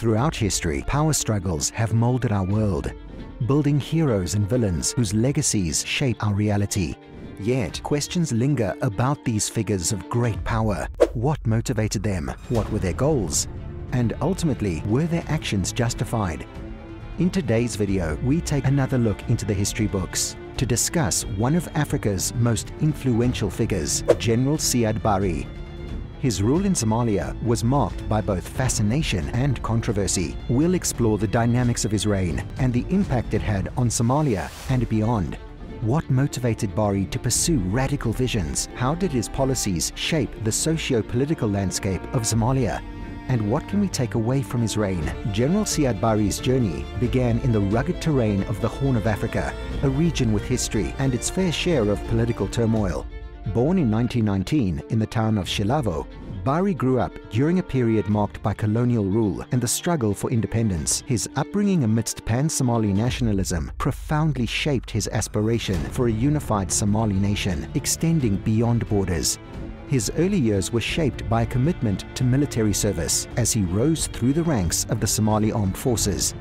Throughout history, power struggles have molded our world, building heroes and villains whose legacies shape our reality. Yet, questions linger about these figures of great power. What motivated them? What were their goals? And ultimately, were their actions justified? In today's video, we take another look into the history books to discuss one of Africa's most influential figures, General Siad Barre. His rule in Somalia was marked by both fascination and controversy. We'll explore the dynamics of his reign and the impact it had on Somalia and beyond. What motivated Barre to pursue radical visions? How did his policies shape the socio-political landscape of Somalia? And what can we take away from his reign? General Siad Barre's journey began in the rugged terrain of the Horn of Africa, a region with history and its fair share of political turmoil. Born in 1919 in the town of Shilavo, Barre grew up during a period marked by colonial rule and the struggle for independence. His upbringing amidst pan-Somali nationalism profoundly shaped his aspiration for a unified Somali nation, extending beyond borders. His early years were shaped by a commitment to military service as he rose through the ranks of the Somali armed forces.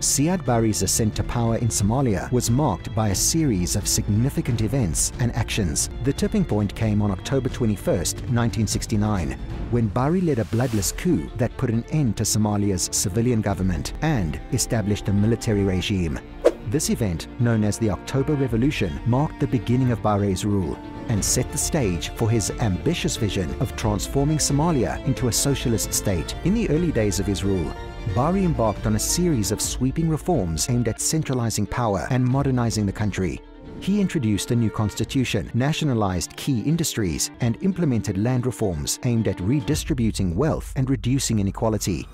Siad Barre's ascent to power in Somalia was marked by a series of significant events and actions. The tipping point came on October 21, 1969, when Barre led a bloodless coup that put an end to Somalia's civilian government and established a military regime. This event, known as the October Revolution, marked the beginning of Barre's rule and set the stage for his ambitious vision of transforming Somalia into a socialist state. In the early days of his rule, Barre embarked on a series of sweeping reforms aimed at centralizing power and modernizing the country. He introduced a new constitution, nationalized key industries, and implemented land reforms aimed at redistributing wealth and reducing inequality.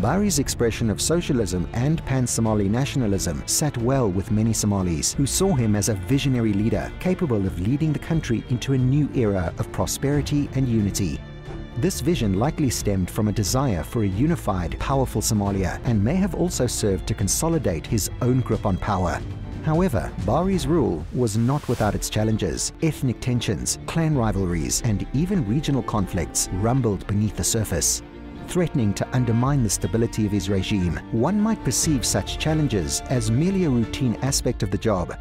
Barre's expression of socialism and pan-Somali nationalism sat well with many Somalis, who saw him as a visionary leader capable of leading the country into a new era of prosperity and unity. This vision likely stemmed from a desire for a unified, powerful Somalia and may have also served to consolidate his own grip on power. However, Barre's rule was not without its challenges. Ethnic tensions, clan rivalries, and even regional conflicts rumbled beneath the surface, threatening to undermine the stability of his regime. One might perceive such challenges as merely a routine aspect of the job.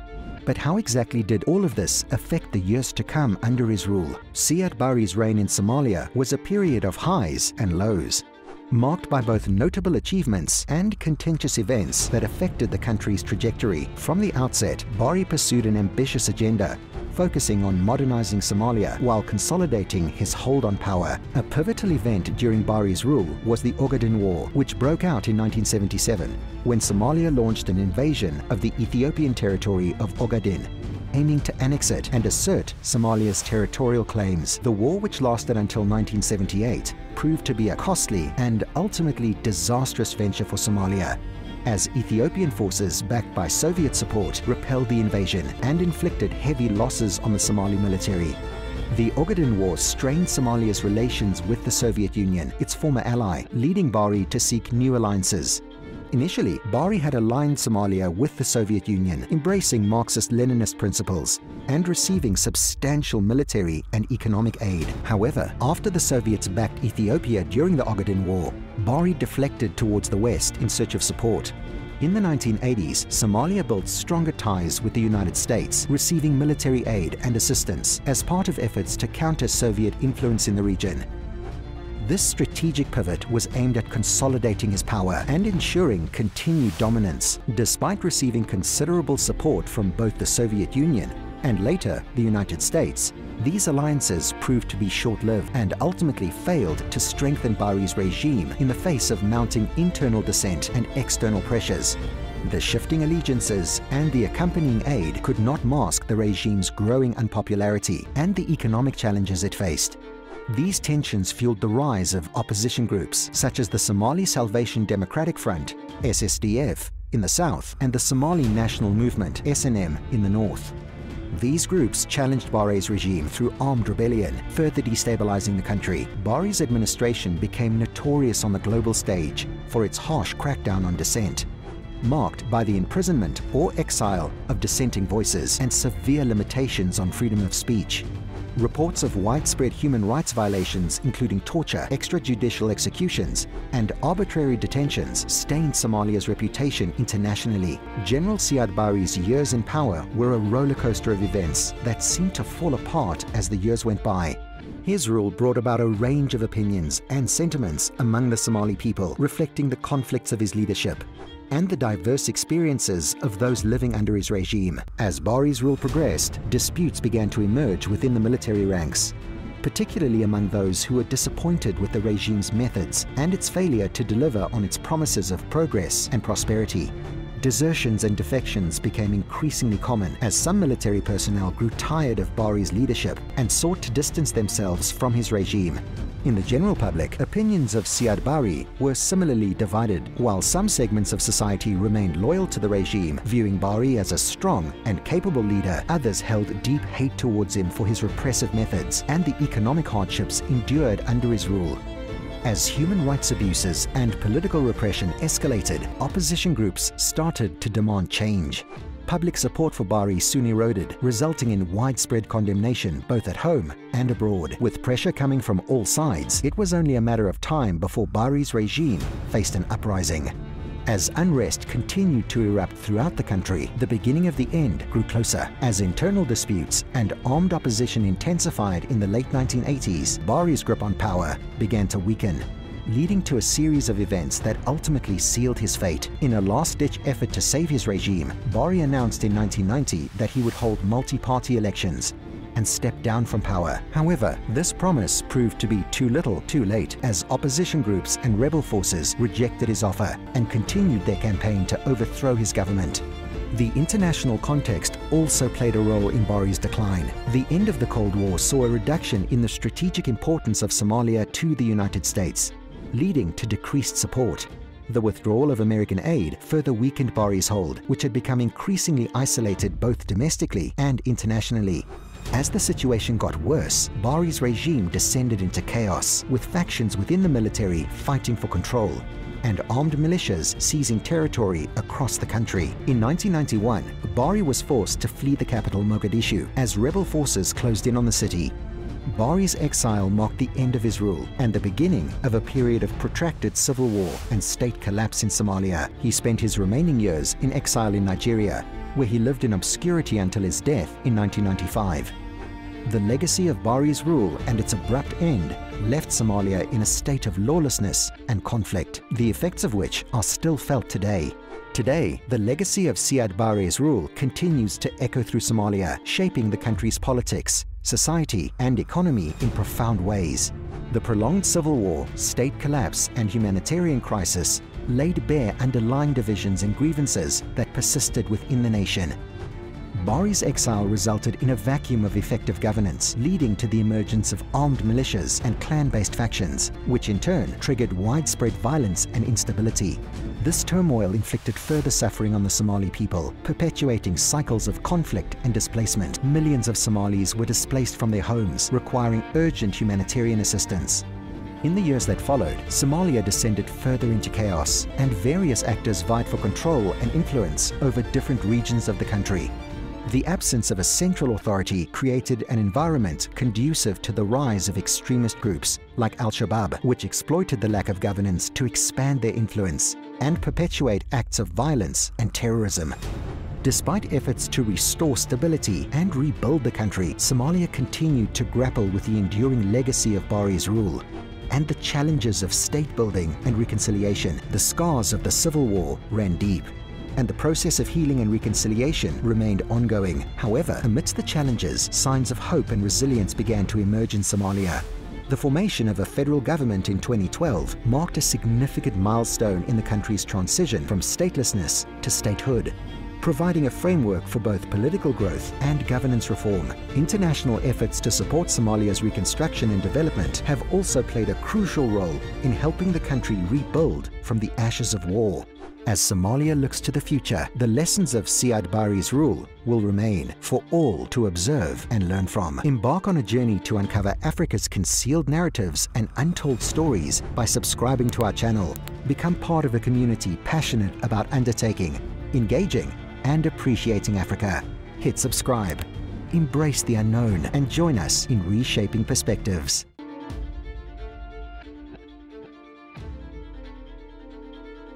But how exactly did all of this affect the years to come under his rule? Siad Barre's reign in Somalia was a period of highs and lows, marked by both notable achievements and contentious events that affected the country's trajectory. From the outset, Barre pursued an ambitious agenda, focusing on modernizing Somalia while consolidating his hold on power. A pivotal event during Barre's rule was the Ogaden War, which broke out in 1977, when Somalia launched an invasion of the Ethiopian territory of Ogaden, aiming to annex it and assert Somalia's territorial claims. The war, which lasted until 1978, proved to be a costly and ultimately disastrous venture for Somalia, as Ethiopian forces backed by Soviet support repelled the invasion and inflicted heavy losses on the Somali military. The Ogaden War strained Somalia's relations with the Soviet Union, its former ally, leading Barre to seek new alliances. Initially, Barre had aligned Somalia with the Soviet Union, embracing Marxist-Leninist principles and receiving substantial military and economic aid. However, after the Soviets backed Ethiopia during the Ogaden War, Barre deflected towards the west in search of support. In the 1980s, Somalia built stronger ties with the United States, receiving military aid and assistance as part of efforts to counter Soviet influence in the region. This strategic pivot was aimed at consolidating his power and ensuring continued dominance. Despite receiving considerable support from both the Soviet Union and later the United States, these alliances proved to be short-lived and ultimately failed to strengthen Barre's regime in the face of mounting internal dissent and external pressures. The shifting allegiances and the accompanying aid could not mask the regime's growing unpopularity and the economic challenges it faced. These tensions fueled the rise of opposition groups such as the Somali Salvation Democratic Front, SSDF, in the south and the Somali National Movement, SNM, in the north. These groups challenged Barre's regime through armed rebellion, further destabilizing the country. Barre's administration became notorious on the global stage for its harsh crackdown on dissent, marked by the imprisonment or exile of dissenting voices and severe limitations on freedom of speech. Reports of widespread human rights violations, including torture, extrajudicial executions, and arbitrary detentions, stained Somalia's reputation internationally. General Siad Barre's years in power were a rollercoaster of events that seemed to fall apart as the years went by. His rule brought about a range of opinions and sentiments among the Somali people, reflecting the conflicts of his leadership and the diverse experiences of those living under his regime. As Barre's rule progressed, disputes began to emerge within the military ranks, particularly among those who were disappointed with the regime's methods and its failure to deliver on its promises of progress and prosperity. Desertions and defections became increasingly common as some military personnel grew tired of Barre's leadership and sought to distance themselves from his regime. In the general public, opinions of Siad Barre were similarly divided. While some segments of society remained loyal to the regime, viewing Barre as a strong and capable leader, others held deep hate towards him for his repressive methods and the economic hardships endured under his rule. As human rights abuses and political repression escalated, opposition groups started to demand change. Public support for Barre soon eroded, resulting in widespread condemnation both at home and abroad. With pressure coming from all sides, it was only a matter of time before Barre's regime faced an uprising. As unrest continued to erupt throughout the country, the beginning of the end grew closer. As internal disputes and armed opposition intensified in the late 1980s, Barre's grip on power began to weaken, leading to a series of events that ultimately sealed his fate. In a last-ditch effort to save his regime, Barre announced in 1990 that he would hold multi-party elections and step down from power. However, this promise proved to be too little, too late, as opposition groups and rebel forces rejected his offer and continued their campaign to overthrow his government. The international context also played a role in Barre's decline. The end of the Cold War saw a reduction in the strategic importance of Somalia to the United States, leading to decreased support. The withdrawal of American aid further weakened Barre's hold, which had become increasingly isolated both domestically and internationally. As the situation got worse, Barre's regime descended into chaos, with factions within the military fighting for control and armed militias seizing territory across the country. In 1991, Barre was forced to flee the capital Mogadishu as rebel forces closed in on the city. Barre's exile marked the end of his rule and the beginning of a period of protracted civil war and state collapse in Somalia. He spent his remaining years in exile in Nigeria, where he lived in obscurity until his death in 1995. The legacy of Barre's rule and its abrupt end left Somalia in a state of lawlessness and conflict, the effects of which are still felt today. Today, the legacy of Siad Barre's rule continues to echo through Somalia, shaping the country's politics, society, and economy in profound ways. The prolonged civil war, state collapse, and humanitarian crisis laid bare underlying divisions and grievances that persisted within the nation. Barre's exile resulted in a vacuum of effective governance, leading to the emergence of armed militias and clan-based factions, which in turn triggered widespread violence and instability. This turmoil inflicted further suffering on the Somali people, perpetuating cycles of conflict and displacement. Millions of Somalis were displaced from their homes, requiring urgent humanitarian assistance. In the years that followed, Somalia descended further into chaos, and various actors vied for control and influence over different regions of the country. The absence of a central authority created an environment conducive to the rise of extremist groups like Al-Shabaab, which exploited the lack of governance to expand their influence and perpetuate acts of violence and terrorism. Despite efforts to restore stability and rebuild the country, Somalia continued to grapple with the enduring legacy of Barre's rule and the challenges of state building and reconciliation. The scars of the civil war ran deep, and the process of healing and reconciliation remained ongoing. However, amidst the challenges, signs of hope and resilience began to emerge in Somalia. The formation of a federal government in 2012 marked a significant milestone in the country's transition from statelessness to statehood, providing a framework for both political growth and governance reform. International efforts to support Somalia's reconstruction and development have also played a crucial role in helping the country rebuild from the ashes of war. As Somalia looks to the future, the lessons of Siad Barre's rule will remain for all to observe and learn from. Embark on a journey to uncover Africa's concealed narratives and untold stories by subscribing to our channel. Become part of a community passionate about undertaking, engaging, and appreciating Africa. Hit subscribe. Embrace the unknown and join us in reshaping perspectives.